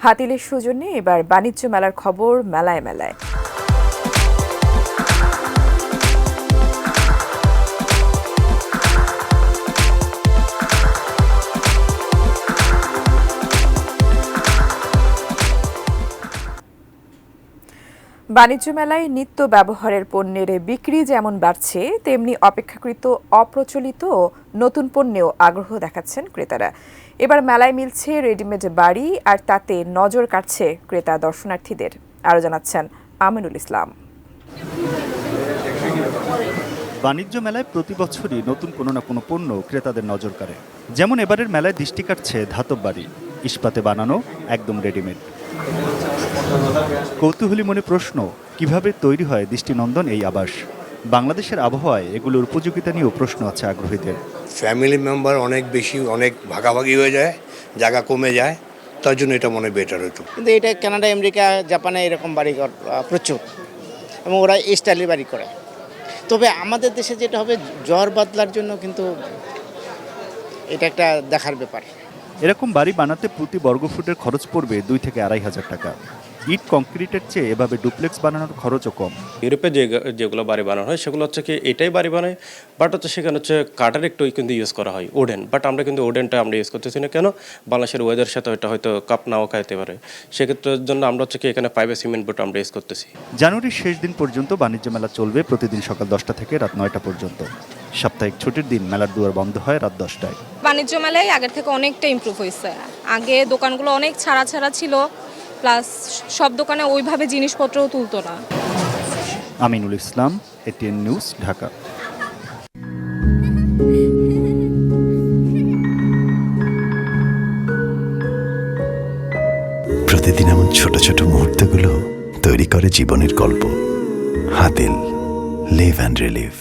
হাতিলের সৌজন্যে এবার বাণিজ্য মেলার খবর মেলায় মেলায়। বাণিজ্য মেলায় নিত্য ব্যবহারের পণ্যের বিক্রি যেমন বাড়ছে, তেমনি অপেক্ষাকৃত অপ্রচলিত নতুন পণ্যেও আগ্রহ দেখাচ্ছেন ক্রেতারা। এবার মেলায় মিলছে রেডিমেড বাড়ি, আর তাতে নজর কাটছে ক্রেতা দর্শনার্থীদের। আরও জানাচ্ছেন আমিনুল ইসলাম। বাণিজ্য মেলায় প্রতি বছরই নতুন কোনো না কোনো পণ্য ক্রেতাদের নজর কাড়ে। যেমন এবারের মেলায় দৃষ্টি কাটছে ধাতব বাড়ি, ইস্পাতে বানানো, একদম রেডিমেড। কৌতূহলী মনে প্রশ্ন, কিভাবে তৈরি হয় দৃষ্টিনন্দন এই আবাস? বাংলাদেশের আবহাওয়ায় এগুলোর উপযোগিতা নিয়েও প্রশ্ন আছে আগ্রহীদের। ফ্যামিলি মেম্বার অনেক বেশি, অনেক ভাগাভাগি হয়ে যায়, জায়গা কমে যায়, তার জন্য এটা মনে বেটার হতো। কিন্তু এটা কানাডা, আমেরিকা, জাপানে এরকম বাড়িঘর প্রচুর, এবং ওরা এই স্টাইলের বাড়ি করে। তবে আমাদের দেশে যেটা হবে, ঝড় বাদলার জন্য কিন্তু এটা একটা দেখার ব্যাপার। এরকম বাড়ি বানাতে প্রতি বর্গফুটের খরচ পড়বে 2 থেকে 2,500 টাকা। ইট কংক্রিটের চেয়ে এভাবে ডুপ্লেক্স বানানোর খরচও কম। ইউরোপে যেগুলো বাড়ি বানানো হয় সেগুলো হচ্ছে কি এটাই বাড়ি বানায়, বাট হচ্ছে সেখানে হচ্ছে কাঠের একটু কিন্তু ইউজ করা হয়, ওডেন। বাট আমরা কিন্তু ওডেনটা আমরা ইউজ করতেছি না। কেন? বাংলাদেশের ওয়েদারের সাথে ওইটা হয়তো কাপ নাও খাইতে পারে, সেক্ষেত্রের জন্য আমরা হচ্ছে কি এখানে পাইপে সিমেন্ট বোর্ড আমরা ইউজ করতেছি। জানুয়ারির শেষ দিন পর্যন্ত বাণিজ্য মেলা চলবে প্রতিদিন সকাল 10টা থেকে রাত 9টা পর্যন্ত। সাপ্তাহিক ছুটির দিন মেলার দুয়ার বন্ধ হয় রাত 10টায়। বাণিজ্য মেলায় আগের থেকে অনেকটা ইমপ্রুভ হয়েছে। আগে দোকানগুলো অনেক ছাড়া ছিল, প্লাস সব দোকানে ওইভাবে জিনিসপত্রও তুলতো না। Aminul Islam, ATN news, Dhaka. প্রতিদিন এমন ছোট ছোট মুহূর্তগুলো তৈরি করে জীবনের গল্প। Hatil, live and relieve.